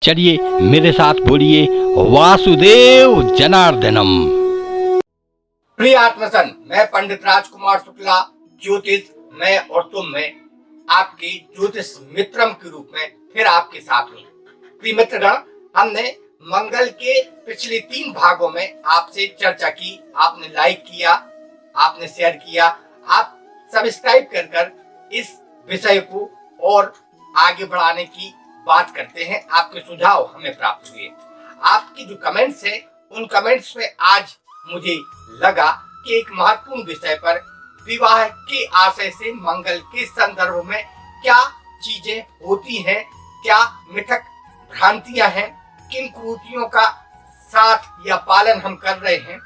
चलिए मेरे साथ बोलिए वासुदेव जनार्दनम। प्रिय आत्मसन, मैं पंडित राजकुमार शुक्ला ज्योतिष मैं और तुम में आपके ज्योतिष मित्रम के रूप में फिर आपके साथ हूँ। प्रिय मित्रगण, हमने मंगल के पिछले 3 भागों में आपसे चर्चा की, आपने लाइक किया, आपने शेयर किया, आप सब्सक्राइब कर इस विषय को और आगे बढ़ाने की बात करते हैं। आपके सुझाव हमें प्राप्त हुए। आपकी जो कमेंट्स है, उन कमेंट्स में आज मुझे लगा कि एक महत्वपूर्ण विषय पर विवाह के आशय से मंगल के संदर्भ में क्या चीजें होती हैं, क्या मिथक भ्रांतियां हैं, किन कुरीतियों का साथ या पालन हम कर रहे हैं,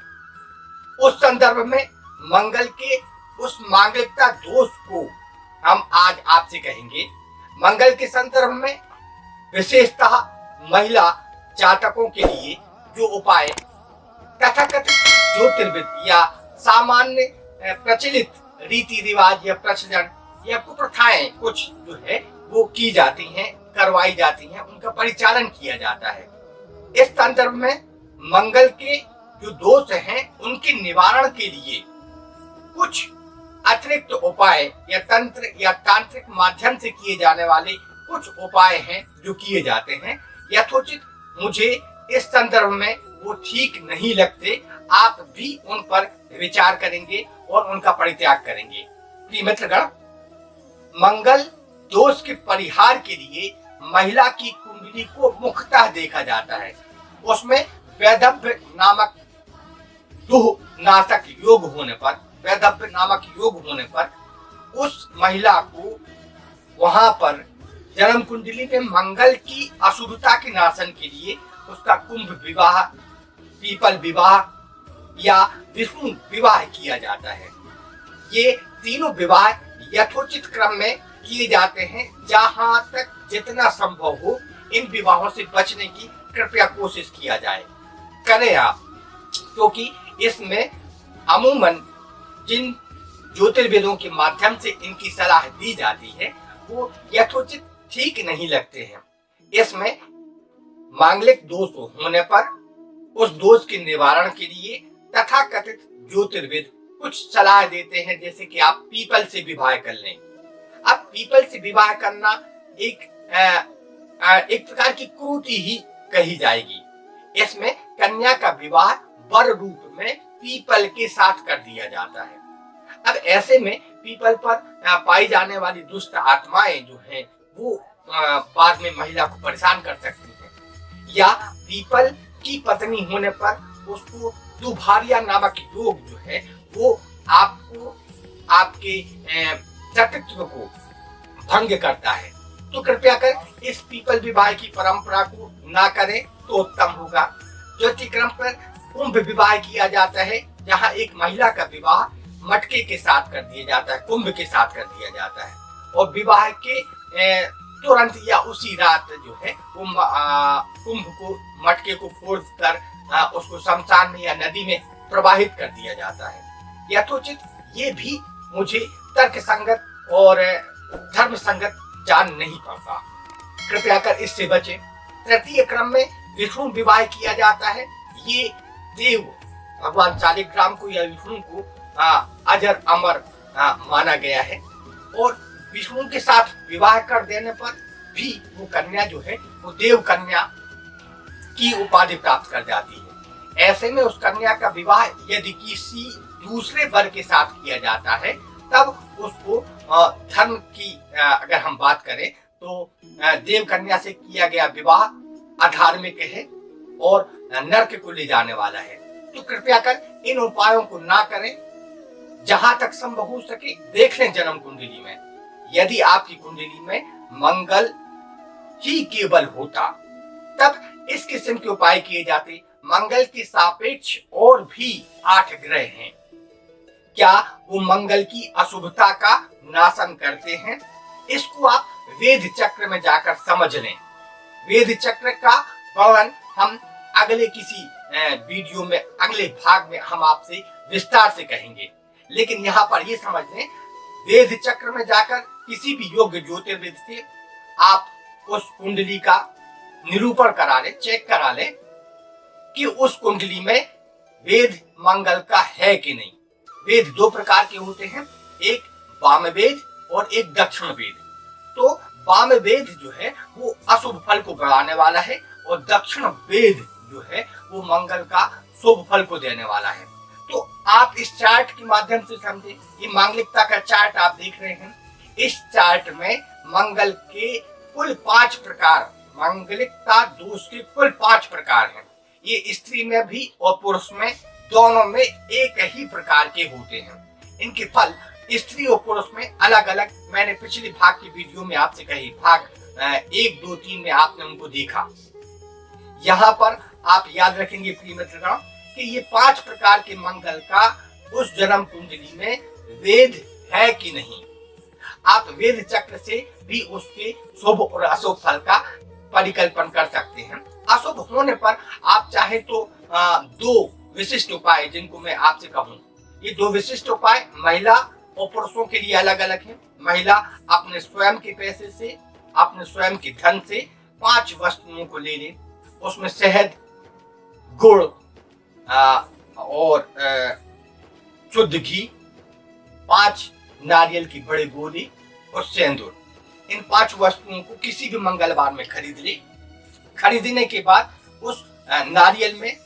उस संदर्भ में मंगल के उस मांगलिकता दोष को हम आज आपसे कहेंगे। मंगल के संदर्भ में विशेषतः महिला जातकों के लिए जो उपाय तथाकथित ज्योतिर्विद या सामान्य प्रचलित रीति रिवाज या प्रचलन या कुप्रथाएं कुछ जो है वो की जाती हैं, करवाई जाती हैं, उनका परिचालन किया जाता है। इस संदर्भ में मंगल के जो दोष हैं उनके निवारण के लिए कुछ अतिरिक्त उपाय या तंत्र या तांत्रिक माध्यम से किए जाने वाले कुछ उपाय हैं जो किए जाते हैं। यथोचित मुझे इस संदर्भ में वो ठीक नहीं लगते, आप भी उन पर विचार करेंगे और उनका परित्याग करेंगे। प्रिय मित्रगण, मंगल दोष के परिहार के लिए महिला की कुंडली को मुख्यतः देखा जाता है। उसमें वैधव्य नामक दुह नाशक योग होने पर, वैधव्य नामक योग होने पर उस महिला को वहां पर जन्म कुंडली में मंगल की अशुभता के नाशन के लिए उसका कुंभ विवाह, पीपल विवाह या विष्णु विवाह किया जाता है। ये तीनों विवाह यथोचित क्रम में किए जाते हैं। जहां तक जितना संभव हो इन विवाहों से बचने की कृपया कोशिश किया जाए, करें आप, क्योंकि इसमें अमूमन जिन ज्योतिर्विदों के माध्यम से इनकी सलाह दी जाती है वो यथोचित ठीक नहीं लगते हैं। इसमें मांगलिक दोष होने पर उस दोष के निवारण के लिए तथाकथित ज्योतिर्विद कुछ सलाह देते हैं, जैसे कि आप पीपल से विवाह कर लें। अब पीपल से विवाह करना एक प्रकार की कुरीति ही कही जाएगी। इसमें कन्या का विवाह वर रूप में पीपल के साथ कर दिया जाता है। अब ऐसे में पीपल पर पाई जाने वाली दुष्ट आत्माएं जो हैं वो बाद में महिला को परेशान कर सकती हैं, या पीपल की पत्नी होने पर उसको दुभारिया नामक योग जो है वो आपको आपके सतीत्व को भंग करता है। तो कृपया कर इस पीपल विवाह की परंपरा को ना करें तो उत्तम होगा। ज्योतिक्रम पर कुंभ विवाह किया जाता है, जहां एक महिला का विवाह मटके के साथ कर दिया जाता है, कुंभ के साथ कर दिया जाता है, और विवाह के तुरंत या उसी रात जो है कुंभ को, मटके को फोड़कर उसको शमशान में या नदी में प्रवाहित कर दिया जाता है। यथोचित ये भी मुझे तर्क संगत और धर्म संगत जान नहीं पड़ता। कृपया कर इससे बचें। तृतीय क्रम में विष्णु विवाह किया जाता है। ये देव भगवान शालिग्राम को या विष्णु को अजर अमर माना गया है, और विष्णु के साथ विवाह कर देने पर भी वो कन्या जो है वो देव कन्या की उपाधि प्राप्त कर जाती है। ऐसे में उस कन्या का विवाह यदि किसी दूसरे वर के साथ किया जाता है तब उसको धर्म की अगर हम बात करें तो देव कन्या से किया गया विवाह अधार्मिक है और नरक को ले जाने वाला है। तो कृपया कर इन उपायों को ना करें। जहां तक संभव हो सके देख लें जन्म कुंडली में। यदि आपकी कुंडली में मंगल ही केवल होता तब इस किस्म के उपाय किए जाते। मंगल के सापेक्ष और भी 8 ग्रह हैं, क्या वो मंगल की अशुभता का नाशन करते हैं? इसको आप वेद चक्र में जाकर समझ लें। वेद चक्र का वर्णन हम अगले किसी वीडियो में, अगले भाग में हम आपसे विस्तार से कहेंगे, लेकिन यहाँ पर ये समझ लें, वेद चक्र में जाकर किसी भी योग्य ज्योतिर्विद से आप उस कुंडली का निरूपण करा ले, चेक करा ले कि उस कुंडली में वेद मंगल का है कि नहीं। वेद दो प्रकार के होते हैं, एक वाम वेद और एक दक्षिण वेद। तो वाम वेद जो है वो अशुभ फल को बढ़ाने वाला है और दक्षिण वेद जो है वो मंगल का शुभ फल को देने वाला है। तो आप इस चार्ट के माध्यम से समझे, ये मांगलिकता का चार्ट आप देख रहे हैं। इस चार्ट में मंगल के कुल 5 प्रकार, मांगलिकता दोष के कुल 5 प्रकार हैं। ये स्त्री में भी और पुरुष में दोनों में एक ही प्रकार के होते हैं। इनके फल स्त्री और पुरुष में अलग अलग, मैंने पिछले भाग की वीडियो में आपसे कही, भाग 1, 2, 3 में आपने उनको देखा। यहाँ पर आप याद रखेंगे प्रिय मित्रगण कि ये 5 प्रकार के मंगल का उस जन्म कुंडली में वेद है कि नहीं। आप वेद चक्र से भी उसके शुभ और अशुभ फल का परिकल्पन कर सकते हैं। अशुभ होने पर आप चाहे तो 2 विशिष्ट उपाय, जिनको मैं आपसे कहूँ, ये 2 विशिष्ट उपाय महिला और पुरुषों के लिए अलग अलग है। महिला अपने स्वयं के पैसे से, अपने स्वयं के धन से 5 वस्तुओं को ले ले, उसमें शहद, गुड़ और शुद्ध घी, 5 नारियल की बड़े गोली और सेंदूर। इन 5 वस्तुओं को किसी भी मंगलवार में खरीद ले। खरीदने के बाद उस नारियल में,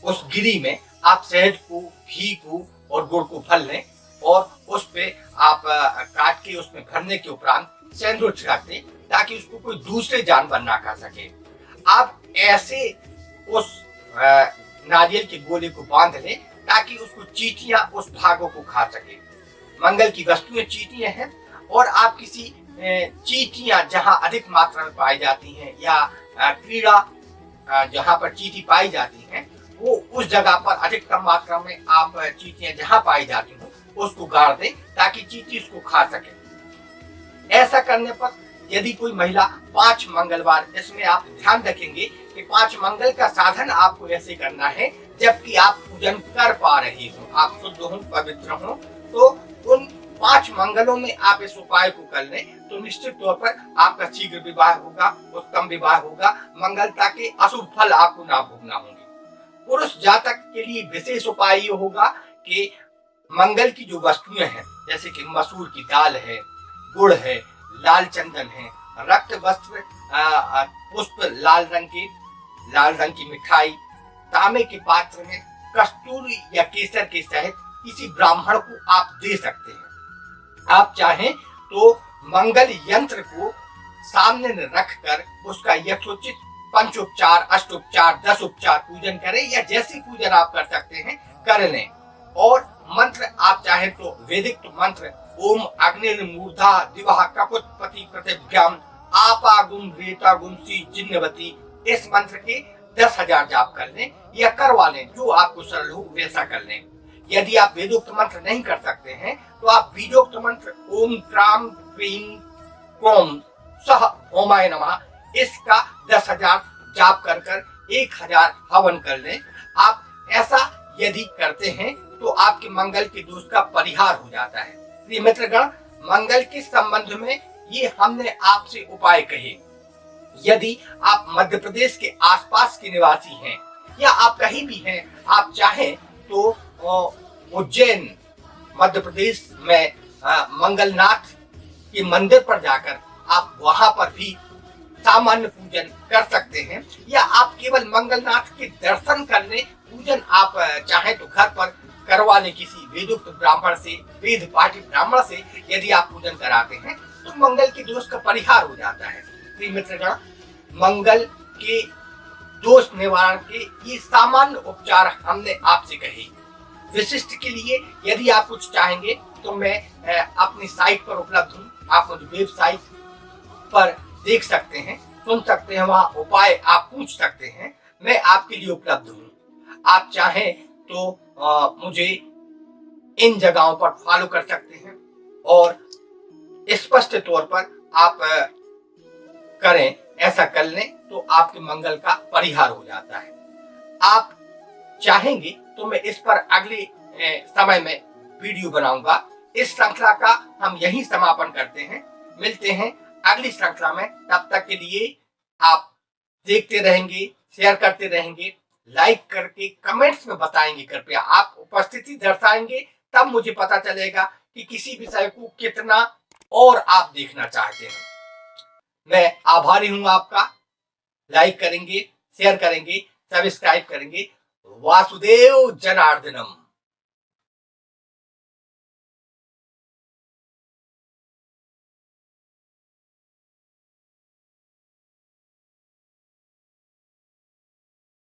उस गिरी में आप शहद को, घी को और गुड़ को भर लें और उस पे आप काट के उसमें भरने के उपरांत सेंदूर छिड़क दें ताकि उसको कोई दूसरे जानवर ना खा सके। आप ऐसे उस नारियल के गोले को बांध लें ताकि उसको चींटियां उस भागों को खा सके। मंगल की वस्तुएं चींटियां हैं और आप किसी चींटियां जहां अधिक मात्रा में पाई जाती हैं या कीड़ा जहां पर चींटी पाई जाती हैं, वो उस जगह पर अधिकतम मात्रा में आप चींटियां जहां पाई जाती हो उसको गाड़ दें ताकि चींटी उसको खा सके। ऐसा करने पर यदि कोई महिला 5 मंगलवार, इसमें आप ध्यान रखेंगे कि 5 मंगल का साधन आपको ऐसे करना है जबकि आप पूजन कर पा रहे हो, आप शुद्ध हो, पवित्र हो। तो उन 5 मंगलों में आप इस उपाय को कर लें तो निश्चित तौर पर आपका शीघ्र विवाह होगा, उत्तम विवाह होगा। मंगलता के अशुभ फल आपको ना भोगना होंगे। पुरुष जातक के लिए विशेष उपाय ये होगा कि मंगल की जो वस्तुएं हैं, जैसे कि मसूर की दाल है, गुड़ है, लाल चंदन है, रक्त वस्त्र, पुष्प, लाल रंग की मिठाई, तांबे के पात्र में कस्तूरी या केसर के सहित किसी ब्राह्मण को आप दे सकते हैं। आप चाहें तो मंगल यंत्र को सामने रखकर उसका यथोचित पंचोपचार, अष्टोपचार, 10 उपचार पूजन करें या जैसी पूजन आप कर सकते हैं कर लें। और मंत्र आप चाहें तो वैदिक मंत्र ओम अग्निर्मूर्धा दिवः ककुत्पति प्रतिभ्याम आपागुम रेतागुम सी चिन्हवती, इस मंत्र के 10,000 जाप कर लें या करवा लें, जो आपको सरल हो वैसा कर लें। यदि आप वेदोक्त मंत्र नहीं कर सकते हैं तो आप बीजोक्त मंत्र ओम क्राम क्रीम क्रोम सह ओमाय नमः, इसका 10,000 जाप कर 1,000 हवन कर लें। आप ऐसा यदि करते हैं तो आपके मंगल के दोष का परिहार हो जाता है। प्रिय मित्रगण, मंगल के संबंध में ये हमने आपसे उपाय कहे। यदि आप मध्य प्रदेश के आसपास के निवासी हैं या आप कहीं भी हैं, आप चाहें तो उज्जैन मध्य प्रदेश में मंगलनाथ के मंदिर पर जाकर आप वहां पर भी सामान्य पूजन कर सकते हैं, या आप केवल मंगलनाथ के दर्शन करने, पूजन आप चाहें तो घर पर करवा लें किसी वेदोक्त ब्राह्मण से, वेद पाठी ब्राह्मण से यदि आप पूजन कराते हैं तो मंगल के दोष का परिहार हो जाता है। प्रिय मित्रगण, मंगल के दोष निवारण के ये सामान्य उपचार हमने आपसे कहे। विशिष्ट के लिए यदि आप कुछ चाहेंगे तो मैं अपनी साइट पर उपलब्ध हूँ, आप मुझे वेबसाइट पर देख सकते हैं, सुन सकते हैं, वहाँ उपाय आप पूछ सकते हैं, मैं आपके लिए उपलब्ध हूँ। आप चाहें तो मुझे इन जगहों पर फॉलो कर सकते हैं और स्पष्ट तौर पर आप करें, ऐसा कर लें तो आपके मंगल का परिहार हो जाता है। आप चाहेंगे तो मैं इस पर अगले समय में वीडियो बनाऊंगा। इस श्रृंखला का हम यही समापन करते हैं, मिलते हैं अगली श्रृंखला में। तब तक के लिए आप देखते रहेंगे, शेयर करते रहेंगे, लाइक करके कमेंट्स में बताएंगे। कृपया आप उपस्थिति दर्शाएंगे, तब मुझे पता चलेगा कि किसी विषय को कितना और आप देखना चाहते हैं। मैं आभारी हूं आपका। लाइक करेंगे, शेयर करेंगे, सब्सक्राइब करेंगे। वासुदेव जनार्दनम।